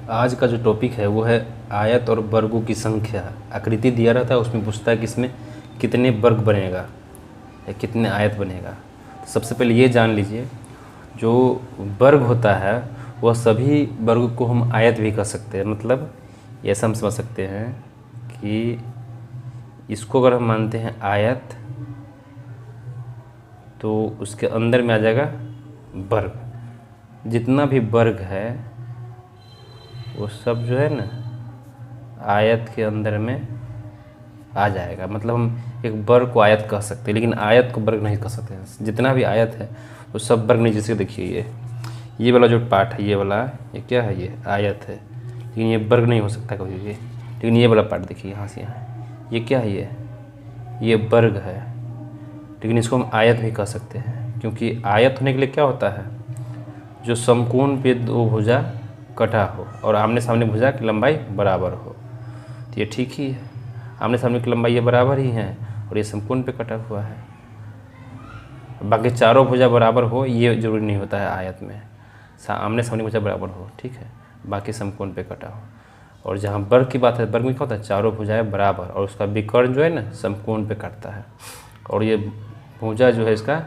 आज का जो टॉपिक है वो है आयत और वर्गों की संख्या। आकृति दिया रहता है, उसमें पूछता है कि इसमें कितने वर्ग बनेगा या कितने आयत बनेगा। तो सबसे पहले ये जान लीजिए, जो वर्ग होता है वह सभी वर्ग को हम आयत भी कह सकते हैं। मतलब ऐसा हम समझ सकते हैं कि इसको अगर हम मानते हैं आयत, तो उसके अंदर में आ जाएगा वर्ग। जितना भी वर्ग है वो सब जो है ना आयत के अंदर में आ जाएगा। मतलब हम एक वर्ग को आयत कह सकते हैं, लेकिन आयत को वर्ग नहीं कह सकते। जितना भी आयत है वो सब वर्ग नहीं। जैसे देखिए ये वाला जो पार्ट है, ये वाला, ये क्या है, ये आयत है, लेकिन ये वर्ग नहीं हो सकता कभी भी। लेकिन ये वाला पार्ट देखिए यहाँ से यहाँ, ये क्या है, ये वर्ग है, लेकिन इसको हम आयत भी कह सकते हैं। क्योंकि आयत होने के लिए क्या होता है, जो समकोण पे दो भुजा कटा हो और आमने सामने भुजा की लंबाई बराबर हो। तो ये ठीक ही है, आमने सामने की लंबाई ये बराबर ही है और ये समकोण पे कटा हुआ है। बाकी चारों भुजा बराबर हो ये जरूरी नहीं होता है आयत में, आमने सामने भुजा बराबर हो, ठीक है, बाकी समकोण पे कटा हो। और जहाँ वर्ग की बात है, वर्ग में क्या होता है, चारों भुजाएं बराबर और उसका विकर्ण जो है ना समकोण पे कटता है, और ये भुजा जो है इसका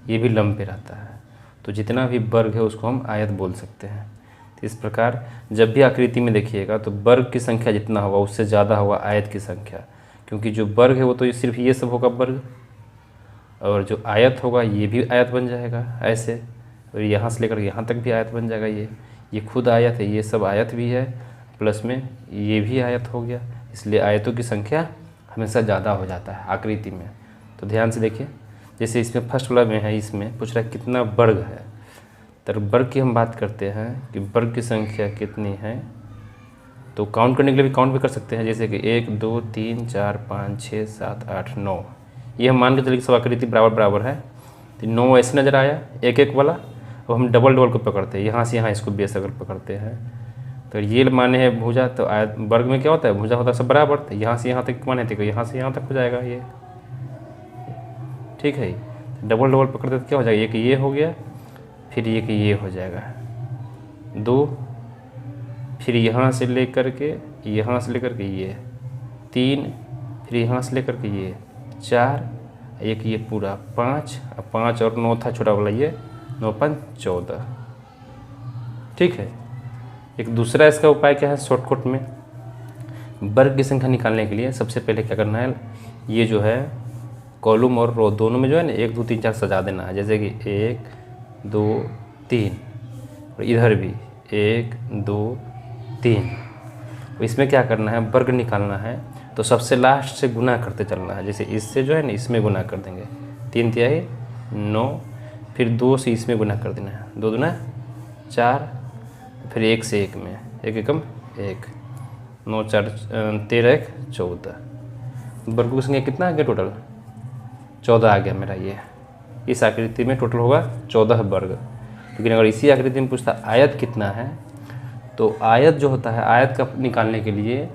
ये भी लंब पे रहता है। तो जितना भी वर्ग है उसको हम आयत बोल सकते हैं। तो इस प्रकार जब भी आकृति में देखिएगा तो वर्ग की संख्या जितना होगा उससे ज़्यादा होगा आयत की संख्या। क्योंकि जो वर्ग है वो तो सिर्फ ये सब होगा वर्ग, और जो आयत होगा ये भी आयत बन जाएगा ऐसे, और यहाँ से लेकर यहाँ तक भी आयत बन जाएगा। ये खुद आयत है, ये सब आयत भी है, प्लस में ये भी आयत हो गया। इसलिए आयतों की संख्या हमेशा ज़्यादा हो जाता है आकृति में। तो ध्यान से देखिए, जैसे इसमें फर्स्ट वाला में है, इसमें पूछ रहा है कितना वर्ग है। तो वर्ग की हम बात करते हैं कि वर्ग की संख्या कितनी है, तो काउंट करने के लिए भी काउंट भी कर सकते हैं। जैसे कि 1 2 3 4 5 6 7 8 9, ये हम मान के चलिए सब आकृति बराबर बराबर है। तो 9 ऐसे नज़र आया एक एक वाला। अब हम डबल डबल को पकड़ते हैं, यहाँ से यहाँ इसको बेस अगर पकड़ते हैं तो ये माने है भुजा। तो आयत वर्ग में क्या होता है, भुजा होता है सब बराबर, तो यहाँ से यहाँ तक माने थे, यहाँ से यहाँ तक हो जाएगा ये, ठीक है। डबल डबल पकड़ते तो क्या हो जाएगा, एक ये हो गया, फिर ये हो जाएगा 2, फिर यहाँ से लेकर के ये 3, फिर यहाँ से लेकर के ये 4, एक ये पूरा 5, अब 5 और 9 था छोटा वाला, ये 9 5 14, ठीक है। एक दूसरा इसका उपाय क्या है, शॉर्टकट में वर्ग की संख्या निकालने के लिए सबसे पहले क्या करना है, ये जो है कॉलम और रो दोनों में जो है ना 1 2 3 4 सजा देना है। जैसे कि 1 2 3, और इधर भी 1 2 3। इसमें क्या करना है, वर्ग निकालना है तो सबसे लास्ट से गुना करते चलना है। जैसे इससे जो है ना इसमें गुना कर देंगे, 3 तिहाई 9, फिर 2 से इसमें गुना कर देना है, 2 दूना 4, फिर 1 से 1 में 1 एकम 1, 9 4 13 1 14। वर्गों की संख्या कितना आ गया, टोटल 14 आ गया मेरा। ये इस आकृति में टोटल होगा 14 वर्ग। लेकिन अगर इसी आकृति में पूछता आयत कितना है, तो आयत जो होता है, आयत का निकालने के लिए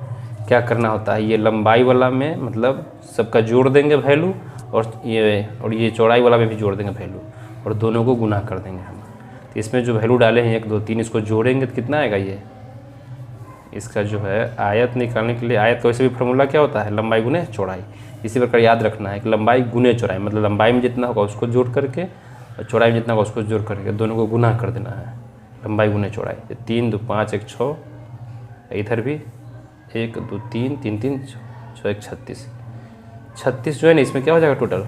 क्या करना होता है, ये लंबाई वाला में मतलब सबका जोड़ देंगे वैल्यू, और ये चौड़ाई वाला में भी जोड़ देंगे वैल्यू, और दोनों को गुना कर देंगे हम। तो इसमें जो वैल्यू डाले हैं 1 2 3, इसको जोड़ेंगे तो कितना आएगा, ये इसका जो है आयत निकालने के लिए, आयत का वैसे भी फार्मूला क्या होता है, लंबाई गुने चौड़ाई। इसी प्रकार याद रखना है कि लंबाई गुने चौड़ाई, मतलब लंबाई में जितना होगा उसको जोड़ करके और चौड़ाई में जितना होगा उसको जोड़ करके दोनों को गुना कर देना है, लंबाई गुने चौड़ाई। 3 2 5 1 6, इधर भी 1 2 3 3 3 6 1 36। 36 जो है ना इसमें क्या हो जाएगा, टोटल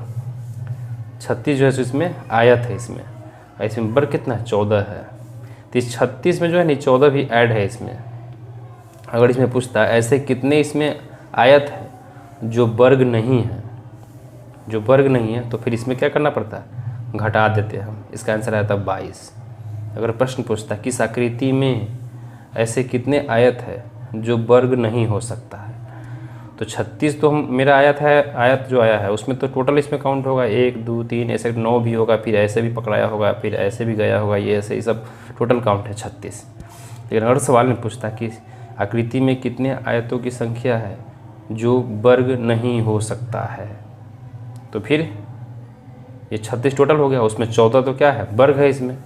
36 जो है इसमें आयत है, इसमें वर्ग कितना है, 14 है। तो इस 36 में जो है ना 14 भी ऐड है इसमें। अगर इसमें पूछता है ऐसे कितने इसमें आयत है जो वर्ग नहीं है, तो फिर इसमें क्या करना पड़ता है, घटा देते हैं हम। इसका आंसर आता है 22। अगर प्रश्न पूछता है किस आकृति में ऐसे कितने आयत है जो वर्ग नहीं हो सकता है, तो 36 तो मेरा आयत जो आया है उसमें तो टोटल इसमें काउंट होगा 1 2 3, ऐसे 9 भी होगा, फिर ऐसे भी पकड़ाया होगा, फिर ऐसे भी गया होगा, ये ऐसे ही सब टोटल काउंट है 36। लेकिन अगर सवाल में पूछता कि आकृति में कितने आयतों की संख्या है जो वर्ग नहीं हो सकता है, तो फिर ये 36 टोटल हो गया, उसमें 14 तो क्या है, वर्ग है इसमें,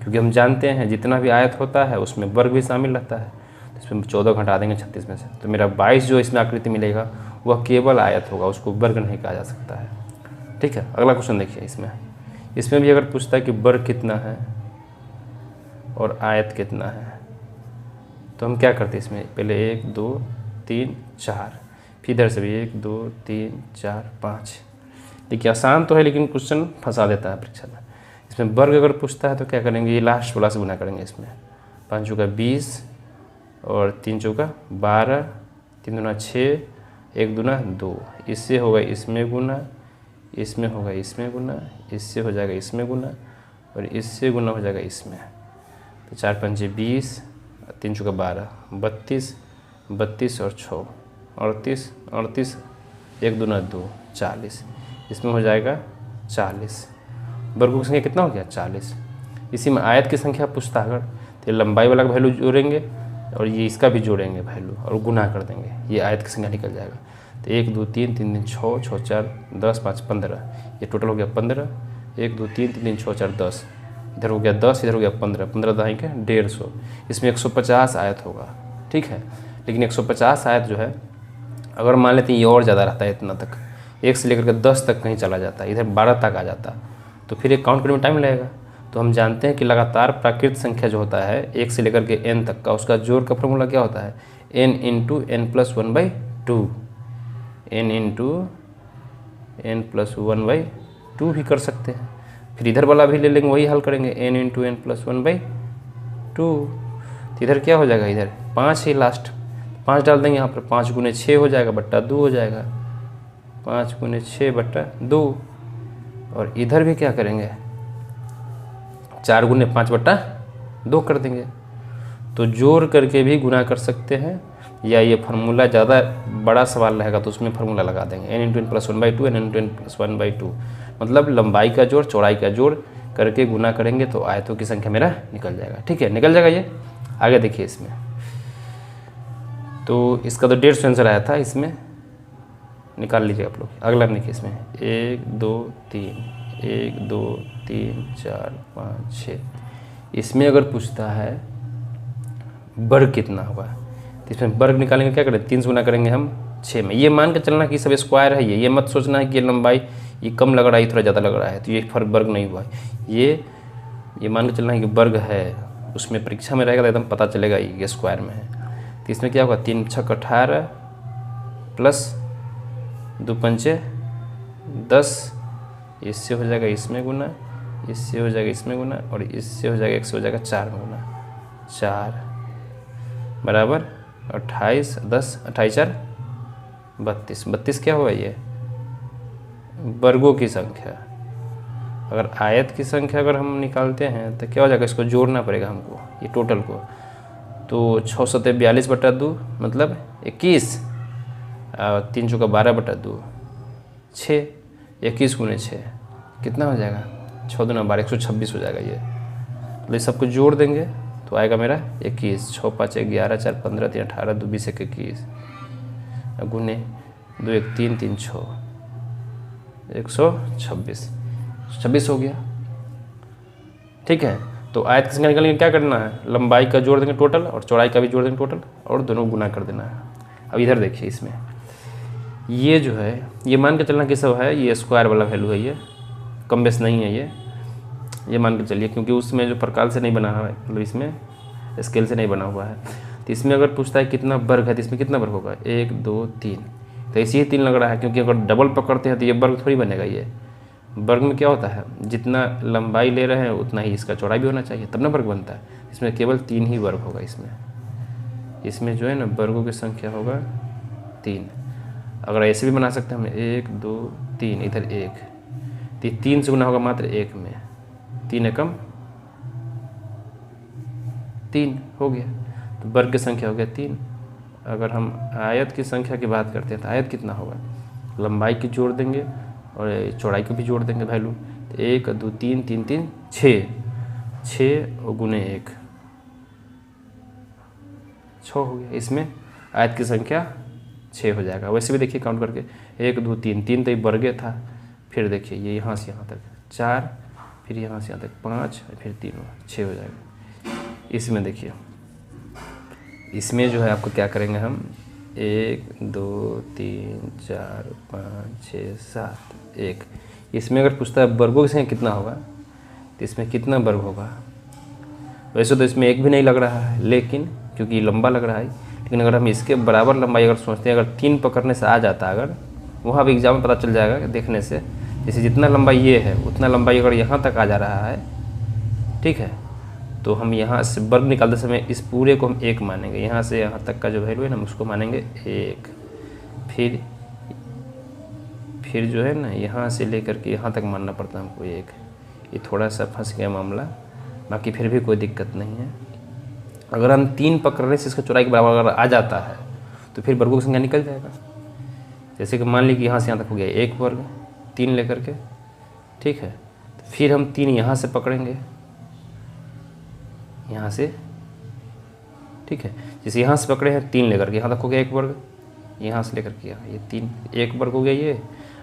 क्योंकि हम जानते हैं जितना भी आयत होता है उसमें वर्ग भी शामिल रहता है। तो इसमें 14 घटा देंगे 36 में से, तो मेरा 22 जो इसमें आकृति मिलेगा वह केवल आयत होगा, उसको वर्ग नहीं कहा जा सकता है। ठीक है, अगला क्वेश्चन देखिए। इसमें भी अगर पूछता है कि वर्ग कितना है और आयत कितना है, तो हम क्या करते हैं इसमें, पहले 1 2 3 4, फिर इधर से भी 1 2 3 4 5। देखिए आसान तो है लेकिन क्वेश्चन फंसा देता है परीक्षा में। इसमें वर्ग अगर पूछता है तो क्या करेंगे, ये लास्ट वाला से गुना करेंगे। इसमें 5 चौका 20 और 3 चौका 12, 3 दूना 6, 1 दूना 2, इससे होगा इसमें गुना, इसमें होगा इसमें गुना, इससे हो जाएगा इसमें गुना और इससे गुना हो जाएगा इसमें। तो 4 5 20, 3 चौका 12, 32, 32 और 6 38, 38, 1 दूना 2, 40, इसमें हो जाएगा 40। वर्गों की संख्या कितना हो गया, 40। इसी में आयत की संख्या पूछता अगर, तो लंबाई वाला का वैल्यू जोड़ेंगे और ये इसका भी जोड़ेंगे वैल्यू और गुना कर देंगे, ये आयत की संख्या निकल जाएगा। तो 1 2 3 3 3 6 6 4 10 5 15, ये टोटल हो गया 15। 1 2 3 3 6 4 10, इधर हो गया 10, इधर हो गया 15, 15 दाएंगे 150। इसमें 150 आयत होगा। ठीक है, लेकिन 150 आयत जो है अगर मान लेते हैं ये और ज़्यादा रहता है, इतना तक 1 से लेकर के 10 तक कहीं चला जाता है, इधर 12 तक आ जाता, तो फिर एक काउंट करने में टाइम लगेगा। तो हम जानते हैं कि लगातार प्राकृत संख्या जो होता है 1 से लेकर के n तक का, उसका जोड़ का फॉर्मूला क्या होता है, n × n+1/2, n × n+1/2 भी कर सकते हैं। फिर इधर वाला भी ले लेंगे, वही हल करेंगे, n × n+1/2। तो इधर क्या हो जाएगा, इधर 5 ही लास्ट, 5 डाल देंगे यहाँ पर, 5 × 6 हो जाएगा बट्टा 2 हो जाएगा, 5 × 6 बट्टा 2। और इधर भी क्या करेंगे, 4 × 5 बट्टा 2 कर देंगे। तो जोड़ करके भी गुना कर सकते हैं, या ये फार्मूला ज़्यादा बड़ा सवाल रहेगा तो उसमें फार्मूला लगा देंगे, n × n+1/2, n × n+1/2, मतलब लंबाई का जोड़ चौड़ाई का जोड़ करके गुना करेंगे तो आयतों की संख्या मेरा निकल जाएगा। ठीक है, निकल जाएगा ये। आगे देखिए इसमें, तो इसका तो 150 आंसर आया था, इसमें निकाल लीजिए आप लोग। अगला देखिए इसमें 1 2 3 1 2 3 4 5 6, इसमें अगर पूछता है वर्ग कितना होगा, तो इसमें वर्ग निकालेंगे, क्या करें, 3 से गुना करेंगे हम 6 में। ये मान के चलना कि सब स्क्वायर है, ये मत सोचना है कि ये लंबाई ये कम लग रहा है, थोड़ा ज़्यादा लग रहा है, तो ये फर्क वर्ग नहीं हुआ है। ये मान के चलना है कि वर्ग है, उसमें परीक्षा में रहेगा तो एकदम पता चलेगा ये स्क्वायर में है। तो इसमें क्या होगा, 3 छक 18 प्लस 2 पंचे 10, इससे हो जाएगा इसमें गुना, इससे हो जाएगा इसमें गुना और इससे हो जाएगा 1 से हो जाएगा 4 में गुना, 4 बराबर 28 10 28 4 32। 32 क्या हुआ, ये वर्गों की संख्या। अगर आयत की संख्या अगर हम निकालते हैं तो क्या हो जाएगा, इसको जोड़ना पड़ेगा हमको ये टोटल को। तो 6 7 42 बटा 2 मतलब 21, 3 चौका 12 बटा 2 6, 21 × 6 कितना हो जाएगा, 6 दूना 12 126 हो जाएगा ये। तो इस सबको जोड़ देंगे तो आएगा मेरा 21, 6 5 11 4 15 3 18 2 20 1 21 गुने 2 1 3 3 6 126 हो गया। ठीक है, तो आयत की संख्या निकालने क्या करना है, लंबाई का जोड़ देंगे टोटल और चौड़ाई का भी जोड़ देंगे टोटल और दोनों गुना कर देना है। अब इधर देखिए इसमें ये जो है, ये मान के चलना कि सब है, ये स्क्वायर वाला वैल्यू है, ये कम बेस नहीं है, ये मान के चलिए, क्योंकि उसमें जो प्रकार से नहीं बना हुआ है, मतलब इसमें स्केल से नहीं बना हुआ है। तो इसमें अगर पूछता है कितना वर्ग है, तो इसमें कितना वर्ग होगा, 1 2 3, तो इसी ही 3 लग रहा है, क्योंकि अगर डबल पकड़ते हैं तो ये वर्ग थोड़ी बनेगा। ये वर्ग में क्या होता है, जितना लंबाई ले रहे हैं उतना ही इसका चौड़ाई भी होना चाहिए, तब ना वर्ग बनता है। इसमें केवल 3 ही वर्ग होगा। इसमें जो है ना वर्गों की संख्या होगा 3। अगर ऐसे भी बना सकते हैं हम, 1 2 3, इधर 1, तो 3 से गुना होगा मात्र 1 में, 3 एकम 3 हो गया, तो वर्ग की संख्या हो गया 3। अगर हम आयत की संख्या की बात करते हैं तो आयत कितना होगा, लंबाई की जोड़ देंगे और चौड़ाई को भी जोड़ देंगे वैल्यू, तो 1 2 3 3 3 6, 6 और गुने 1 6 हो गया। इसमें आयत की संख्या 6 हो जाएगा। वैसे भी देखिए काउंट करके 1 2 3 3 तो ये वर्गे था, फिर देखिए ये यहाँ से यहाँ तक 4, फिर यहाँ से यहाँ तक 5, फिर 3 6 हो जाएगा। इसमें देखिए, इसमें जो है आपको क्या करेंगे हम 1 2 3 4 5 6 7 1। इसमें अगर पूछता है वर्गों की संख्या कितना होगा तो इसमें कितना वर्ग होगा। वैसे तो इसमें एक भी नहीं लग रहा है, लेकिन क्योंकि लंबा लग रहा है, लेकिन अगर हम इसके बराबर लंबाई अगर सोचते हैं, अगर 3 पकड़ने से आ जाता, अगर वहाँ भी एग्जाम में पता चल जाएगा देखने से, जैसे जितना लंबाई ये है उतना लंबाई अगर यहाँ तक आ जा रहा है, ठीक है, तो हम यहाँ से वर्ग निकालते समय इस पूरे को हम 1 मानेंगे। यहाँ से यहाँ तक का जो वैल्यू है ना, हम उसको मानेंगे 1। फिर जो है ना, यहाँ से लेकर के यहाँ तक मानना पड़ता है हमको 1। ये थोड़ा सा फंस गया मामला, बाकी फिर भी कोई दिक्कत नहीं है। अगर हम 3 पकड़ने से इसका चौड़ाई के बराबर अगर आ जाता है तो फिर वर्गों की संख्या निकल जाएगा। जैसे कि मान ली कि यहाँ से यहाँ तक हो गया 1 वर्ग 3 लेकर के, ठीक है। तो फिर हम 3 यहाँ से पकड़ेंगे, यहाँ से, ठीक है। जैसे यहाँ से पकड़े हैं 3 लेकर के यहाँ तक हो गया 1 वर्ग, यहाँ से लेकर के यहाँ ये 3 1 वर्ग हो गया ये।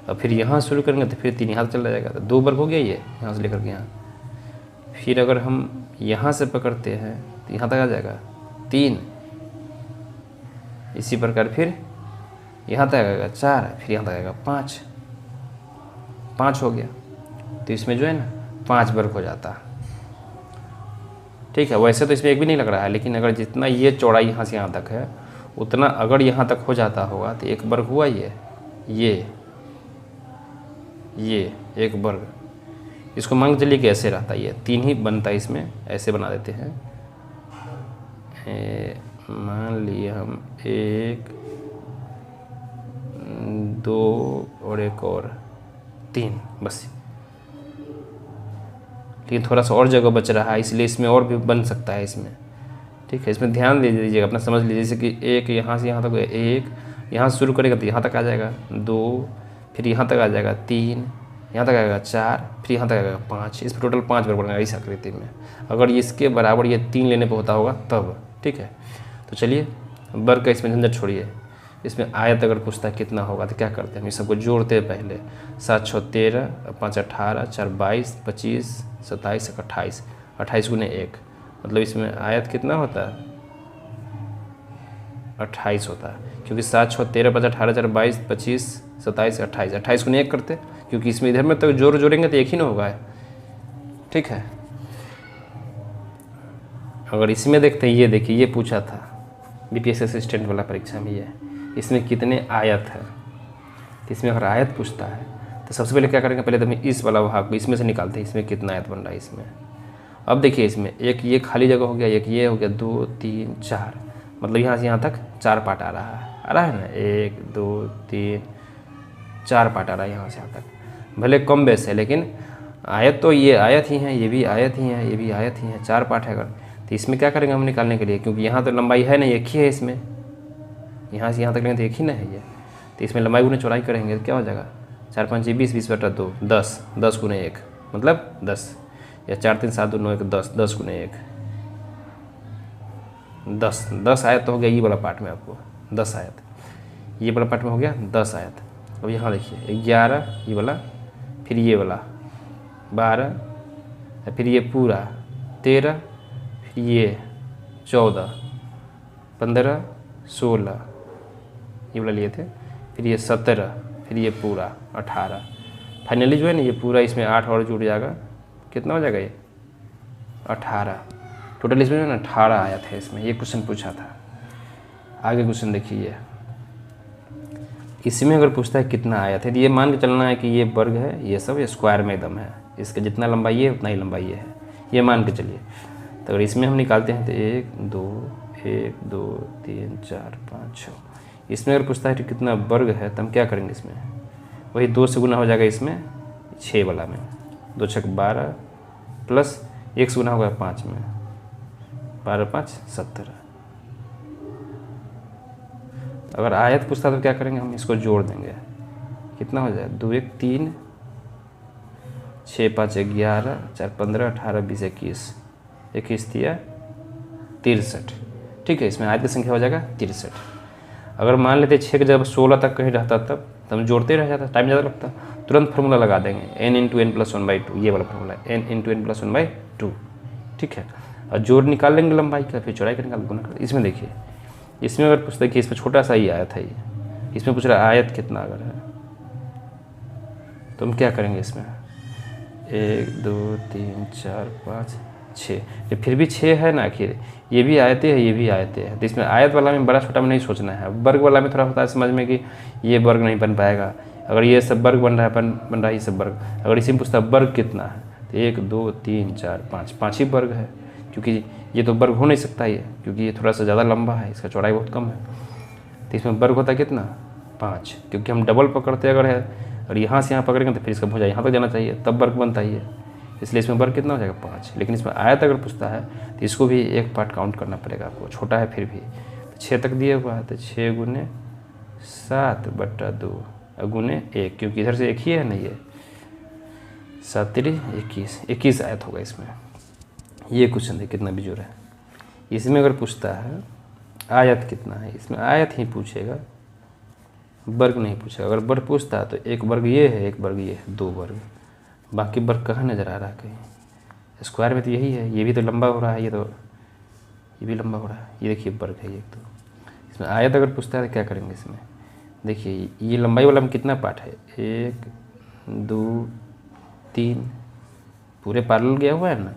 और फिर यहाँ शुरू करेंगे तो फिर 3 यहाँ से चला जाएगा तो 2 वर्ग हो गया ये, यहाँ से लेकर के यहाँ। फिर अगर हम यहाँ से पकड़ते हैं तो यहाँ तक आ जाएगा 3। इसी प्रकार फिर यहाँ तक आएगा 4, फिर यहाँ तक आएगा 5 हो गया। तो इसमें जो है ना 5 वर्ग हो जाता, ठीक है। वैसे तो इसमें एक भी नहीं लग रहा है, लेकिन अगर जितना ये चौड़ाई यहाँ से यहाँ तक है उतना अगर यहाँ तक हो जाता होगा तो 1 वर्ग हुआ ये 1 वर्ग। इसको मान के चलिए कि ऐसे रहता है, ये 3 ही बनता है, इसमें ऐसे बना देते हैं। मान लिए हम 1 2 और 1 और 3, बस। लेकिन थोड़ा सा और जगह बच रहा है, इसलिए इसमें और भी बन सकता है इसमें, ठीक है। इसमें ध्यान दे दीजिएगा, अपना समझ लीजिए। जैसे कि 1 यहाँ से यहाँ तक 1, यहाँ से शुरू करेगा तो यहाँ तक आ जाएगा 2, फिर यहाँ तक आ जाएगा 3, यहाँ तक आएगा 4, फिर यहाँ तक आएगा 5। इस पर टोटल 5 वर्ग बनेगा इस आकृति में। अगर इसके बराबर ये 3 लेने पर होता होगा तब, ठीक है। तो चलिए वर्ग का इसमें झंझट छोड़िए, इसमें आयत अगर पूछता है कितना होगा तो क्या करते हैं, हम इस सबको जोड़ते हैं पहले। 7 6 13, 5 18, 4 22, 25, 27, 28, 28 गुने 1, मतलब इसमें आयत कितना होता है 28 होता है। क्योंकि 7 6 13, 5 18, 4 22, 25, 27, 28, 28 गुने 1 करते, क्योंकि इसमें इधर में तो जोड़ेंगे तो 1 ही ना होगा, ठीक है। अगर इसमें देखते हैं, ये देखिए, ये पूछा था बीपीएससी असिस्टेंट वाला परीक्षा में, ये इसमें कितने आयत है। तो इसमें अगर आयत पूछता है तो सबसे पहले क्या करेंगे, पहले तो हम इस वाला भाग को इसमें से निकालते हैं, इसमें कितना आयत बन रहा है इसमें। अब देखिए इसमें एक ये खाली जगह हो गया, एक ये हो गया, 2 3 4, मतलब यहाँ से यहाँ तक 4 पार्ट आ रहा है ना, 1 2 3 4 पार्ट आ रहा है यहाँ से यहाँ तक। भले कम बेस है, लेकिन आयत तो ये आयत ही है, ये भी आयत ही है, ये भी आयत ही है, 4 पार्ट है। अगर तो इसमें क्या करेंगे हम निकालने के लिए, क्योंकि यहाँ तो लंबाई है नहीं, एक ही है इसमें, यहाँ से यहाँ तक लेंगे तो एक ही ना है ये। तो इसमें लंबाई गुने चौड़ाई करेंगे तो क्या हो जाएगा, 4 5 20, 20 बटा 2 10, 10 गुने 1 मतलब 10, या 4 3 7 2 9 1 10, 10 गुने 1 10 आयत तो हो गया ये वाला पार्ट में, आपको 10 आयत ये वाला पार्ट में हो गया 10 आयत। अब यहाँ देखिए 11 ये वाला, फिर ये वाला 12, फिर ये पूरा 13, फिर ये 14 15 16 ये वाला लिए थे, फिर ये 17, फिर ये पूरा 18, फाइनली जो है ना ये पूरा इसमें 8 और जुड़ जाएगा, कितना हो जाएगा ये 18। टोटल इसमें ना 18 आया था इसमें, ये क्वेश्चन पूछा था। आगे क्वेश्चन देखिए, इसमें अगर पूछता है कितना आया था, तो ये मान के चलना है कि ये वर्ग है, ये सब स्क्वायर में एकदम है, इसका जितना लंबाई है उतना ही लंबाई है, ये मान के चलिए। तो अगर इसमें हम निकालते हैं तो 1 2 1 2 3 4 5 6, इसमें अगर पूछता है कि कितना वर्ग है तो हम क्या करेंगे, इसमें वही 2 से गुना हो जाएगा इसमें 6 वाला में, 2 6 12 प्लस 1 से गुना होगा 5 में, 12 5 17। अगर आयत पूछता तो क्या करेंगे, हम इसको जोड़ देंगे, कितना हो जाए 2 1 3 6 5 11 4 15 18 20 21 21 दिया 63, ठीक है। इसमें आयत की संख्या हो जाएगा 63। अगर मान लेते 6 के जब 16 तक कहीं रहता तब हम जोड़ते रह जाता, टाइम ज़्यादा लगता। तुरंत फार्मूला लगा देंगे, n इंटू एन प्लस 1/2, ये वाला फार्मूला है, n इंटू एन प्लस 1/2, ठीक है। और जोड़ निकाल लेंगे लंबाई का, फिर चौड़ाई का निकाल गुना कर। इसमें देखिए, इसमें अगर पूछता है कि इसमें छोटा सा ही आयत है, ये इसमें पूछ रहा है आयत कितना अगर है, तो हम क्या करेंगे इसमें 1 2 3 4 5 6, फिर भी 6 है ना, आखिर ये भी आयतें है, ये भी आयतें हैं, तो इसमें आयत वाला में बड़ा छोटा में नहीं सोचना है। वर्ग वाला में थोड़ा होता है समझ में कि ये वर्ग नहीं बन पाएगा, अगर ये सब वर्ग बन रहा है, बन रहा है ये सब वर्ग, अगर इसी में पूछता है वर्ग कितना है, तो 1 2 3 4 5, 5 ही वर्ग है, क्योंकि ये तो वर्ग हो नहीं सकता ये, क्योंकि ये थोड़ा सा ज़्यादा लंबा है, इसका चौड़ाई बहुत कम है, तो इसमें वर्ग होता है कितना 5, क्योंकि हम डबल पकड़ते अगर है, और यहाँ से यहाँ पकड़ेंगे तो फिर इसका भुजा यहाँ तक जाना चाहिए, तब वर्ग बनता ही है, इसलिए इसमें वर्ग कितना हो जाएगा 5। लेकिन इसमें आयत अगर पूछता है तो इसको भी एक पार्ट काउंट करना पड़ेगा आपको, छोटा है फिर भी, तो 6 तक दिए हुआ है, तो 6 गुने 7/2 गुने 1, क्योंकि इधर से एक ही है ना, ये 7 3 21 आयत होगा इसमें। ये क्वेश्चन है कितना बिजोड़ है। इसमें अगर पूछता है आयत कितना है, इसमें आयत ही पूछेगा, वर्ग नहीं पूछेगा। अगर वर्ग पूछता है तो एक वर्ग ये है, एक वर्ग ये है, 2 वर्ग, बाकी वर्ग कहाँ नज़र आ रहा है कहीं, स्क्वायर में तो यही है, ये भी तो लंबा हो रहा है, ये भी लंबा हो रहा है, ये देखिए वर्ग है एक। तो इसमें आयत अगर पूछता है तो क्या करेंगे इसमें, देखिए ये लंबाई वाला में कितना पार्ट है, 1 2 3 पूरे पैरेलल गया हुआ है ना,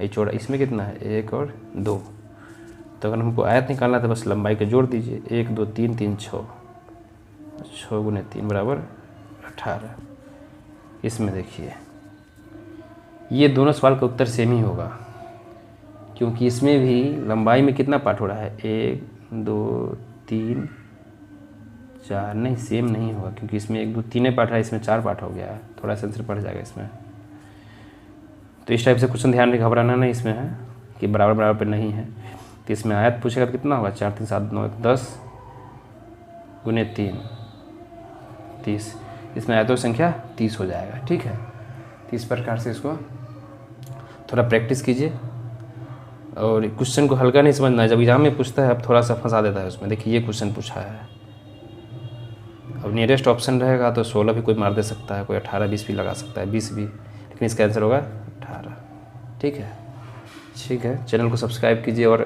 ये चौड़ा इसमें कितना है 1 और 2, तो अगर हमको आयत निकालना है तो बस लंबाई का जोड़ दीजिए, 1 2 3 3 6 गुने 3 बराबर 18। इसमें देखिए ये दोनों सवाल का उत्तर सेम ही होगा, क्योंकि इसमें भी लंबाई में कितना पार्ट हो रहा है, 1 2 3 4, नहीं सेम नहीं होगा, क्योंकि इसमें 1 2 3 पार्ट है, इसमें 4 पार्ट हो गया है, थोड़ा सा आंसर पड़ जाएगा इसमें। तो इस टाइप से क्वेश्चन ध्यान में घबराना नहीं इसमें है कि बराबर बराबर पे नहीं है। तो इसमें आयत पूछेगा तो कितना होगा, 4 3 7 9 10 गुने 3 30, इसमें आयतों की संख्या 30 हो जाएगा, ठीक है। तो इस प्रकार से इसको थोड़ा प्रैक्टिस कीजिए, और क्वेश्चन को हल्का नहीं समझना है, जब एग्जाम में पूछता है अब थोड़ा सा फंसा देता है उसमें। देखिए ये क्वेश्चन पूछा है, अब नियरेस्ट ऑप्शन रहेगा तो 16 भी कोई मार दे सकता है, कोई 18 20 भी लगा सकता है, 20 भी, लेकिन इसका आंसर होगा 18, ठीक है। चैनल को सब्सक्राइब कीजिए और